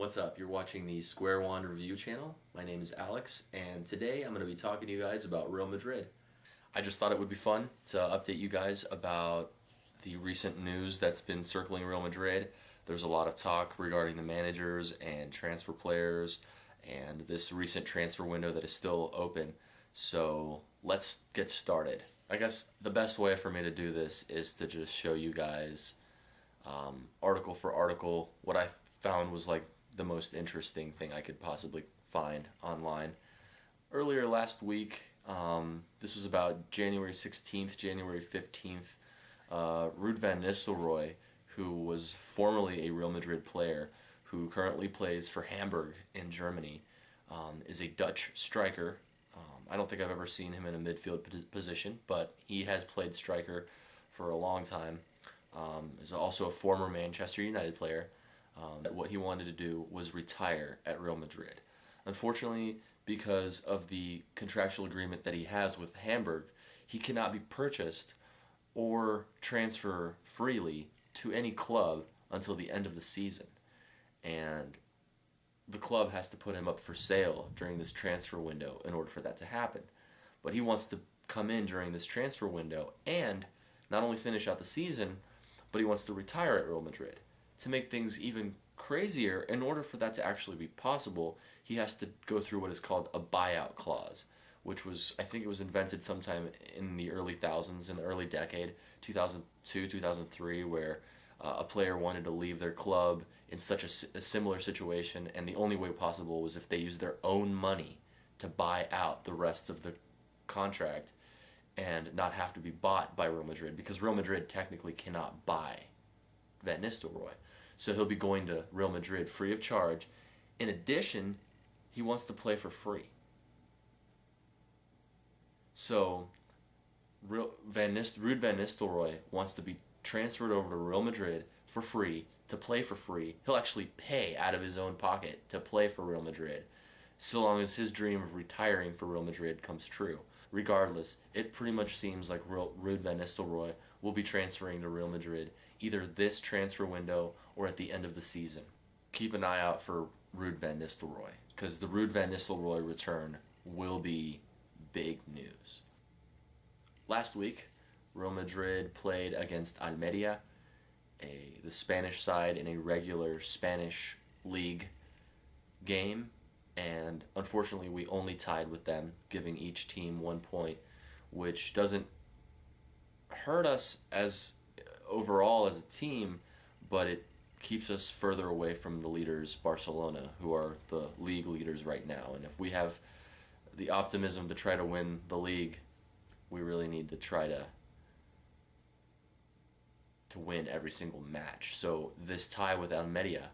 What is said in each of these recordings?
What's up? You're watching the Square One review channel. My name is Alex, and today I'm going to be talking to you guys about Real Madrid. I just thought it would be fun to update you guys about the recent news that's been circling Real Madrid. There's a lot of talk regarding the managers and transfer players and this recent transfer window that is still open. So let's get started. I guess the best way for me to do this is to just show you guys article for article what I found was like the most interesting thing I could possibly find online. Earlier last week, this was about January 16th, January 15th, Ruud Van Nistelrooy, who was formerly a Real Madrid player, who currently plays for Hamburg in Germany, is a Dutch striker. I don't think I've ever seen him in a midfield position, but he has played striker for a long time. Is also a former Manchester United player. What he wanted to do was retire at Real Madrid. Unfortunately, because of the contractual agreement that he has with Hamburg, he cannot be purchased or transfer freely to any club until the end of the season. And the club has to put him up for sale during this transfer window in order for that to happen. But he wants to come in during this transfer window and not only finish out the season, but he wants to retire at Real Madrid. To make things even crazier, in order for that to actually be possible, he has to go through what is called a buyout clause, which was, I think it was invented sometime in the early thousands, in the early decade, 2002, 2003, where a player wanted to leave their club in such a similar situation, and the only way possible was if they used their own money to buy out the rest of the contract and not have to be bought by Real Madrid, because Real Madrid technically cannot buy Van Nistelrooy. So he'll be going to Real Madrid free of charge. In addition, he wants to play for free. So Ruud Van Nistelrooy wants to be transferred over to Real Madrid for free, to play for free. He'll actually pay out of his own pocket to play for Real Madrid, so long as his dream of retiring for Real Madrid comes true. Regardless, it pretty much seems like Ruud Van Nistelrooy will be transferring to Real Madrid either this transfer window or at the end of the season. Keep an eye out for Ruud Van Nistelrooy, because the Ruud Van Nistelrooy return will be big news. Last week, Real Madrid played against Almeria, the Spanish side, in a regular Spanish league game. And unfortunately, we only tied with them, giving each team 1 point, which doesn't hurt us as overall as a team, but it keeps us further away from the leaders, Barcelona, who are the league leaders right now. And if we have the optimism to try to win the league, we really need to try to win every single match. So this tie with Almeria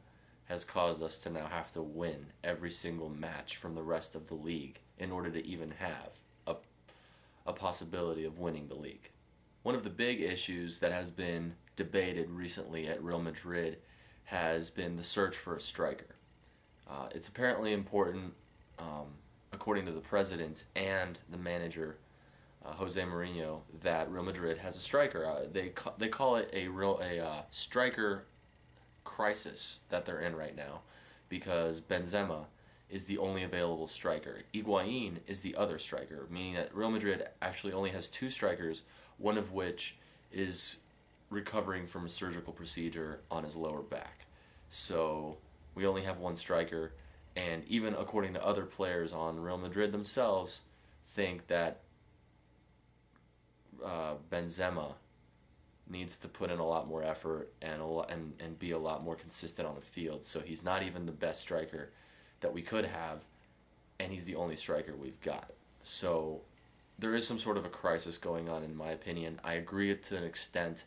has caused us to now have to win every single match from the rest of the league in order to even have a possibility of winning the league. One of the big issues that has been debated recently at Real Madrid has been the search for a striker. It's apparently important, according to the president and the manager, Jose Mourinho, that Real Madrid has a striker. They call it a striker crisis that they're in right now, because Benzema is the only available striker. Higuain is the other striker, meaning that Real Madrid actually only has two strikers, one of which is recovering from a surgical procedure on his lower back. So we only have one striker, and even according to other players on Real Madrid themselves, think that Benzema needs to put in a lot more effort and be a lot more consistent on the field. So he's not even the best striker that we could have, and he's the only striker we've got. So there is some sort of a crisis going on, in my opinion. I agree to an extent,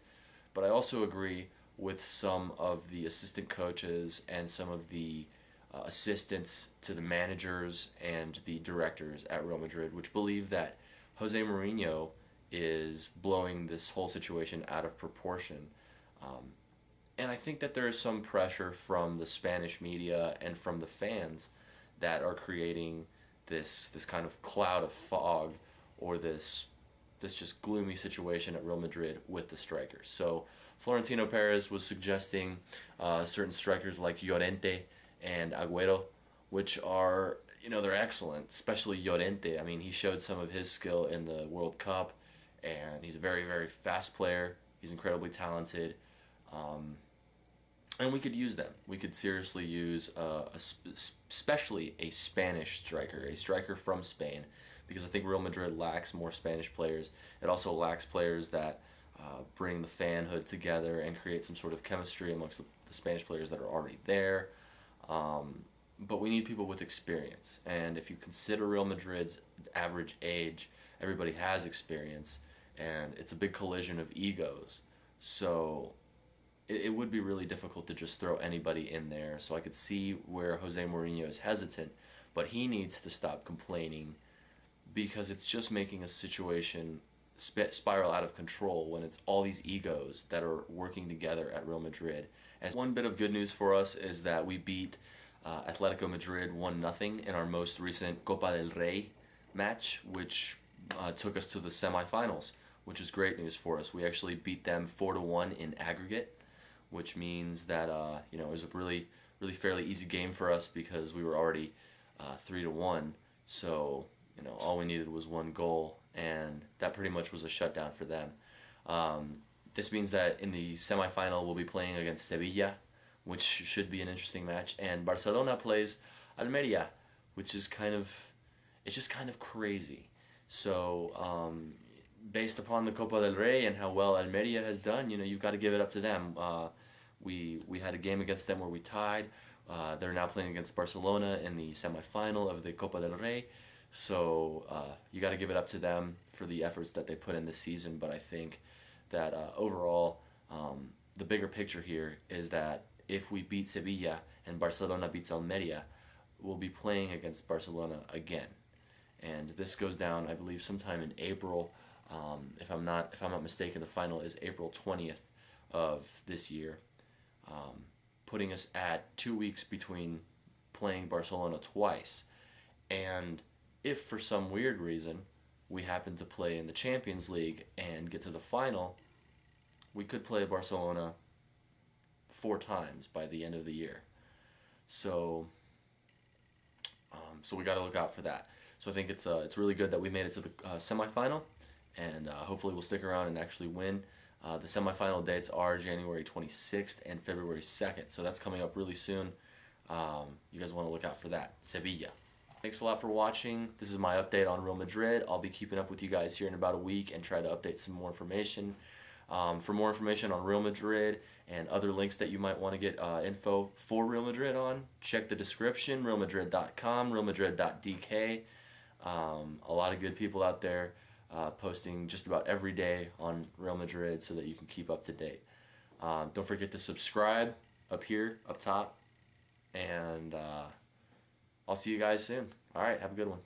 but I also agree with some of the assistant coaches and some of the assistants to the managers and the directors at Real Madrid, which believe that Jose Mourinho is blowing this whole situation out of proportion. And I think that there is some pressure from the Spanish media and from the fans that are creating this kind of cloud of fog, or this just gloomy situation at Real Madrid with the strikers. So Florentino Perez was suggesting certain strikers like Llorente and Agüero, which are, they're excellent, especially Llorente. I mean, he showed some of his skill in the World Cup, and he's a very, very fast player. He's incredibly talented. And we could use them. We could seriously use especially a Spanish striker, a striker from Spain, because I think Real Madrid lacks more Spanish players. It also lacks players that bring the fanhood together and create some sort of chemistry amongst the Spanish players that are already there. But we need people with experience. And if you consider Real Madrid's average age, everybody has experience, and it's a big collision of egos. So it would be really difficult to just throw anybody in there. So I could see where Jose Mourinho is hesitant, but he needs to stop complaining, because it's just making a situation spiral out of control when it's all these egos that are working together at Real Madrid. And one bit of good news for us is that we beat Athletico Madrid 1-0 in our most recent Copa del Rey match, which took us to the semifinals, which is great news for us. We actually beat them 4-1 in aggregate, which means that it was a really, really fairly easy game for us because we were already 3-1. So all we needed was one goal, and that pretty much was a shutdown for them. This means that in the semifinal we'll be playing against Sevilla, which should be an interesting match, and Barcelona plays Almeria, which is just kind of crazy. So based upon the Copa del Rey and how well Almeria has done, you've got to give it up to them. We had a game against them where we tied. They're now playing against Barcelona in the semifinal of the Copa del Rey. So you got to give it up to them for the efforts that they put in this season. But I think that overall, the bigger picture here is that if we beat Sevilla and Barcelona beats Almeria, we'll be playing against Barcelona again. And this goes down, I believe, sometime in April. If I'm not mistaken, the final is April 20th of this year, putting us at 2 weeks between playing Barcelona twice. And if for some weird reason we happen to play in the Champions League and get to the final, we could play Barcelona 4 times by the end of the year. So we got to look out for that. So I think it's really good that we made it to the semifinal, and hopefully we'll stick around and actually win. The semifinal dates are January 26th and February 2nd, so that's coming up really soon. You guys want to look out for that. Sevilla. Thanks a lot for watching. This is my update on Real Madrid. I'll be keeping up with you guys here in about a week and try to update some more information. For more information on Real Madrid and other links that you might want to get info for Real Madrid on, check the description, realmadrid.com, realmadrid.dk. A lot of good people out there posting just about every day on Real Madrid so that you can keep up to date. Don't forget to subscribe up here, up top, and I'll see you guys soon. All right, have a good one.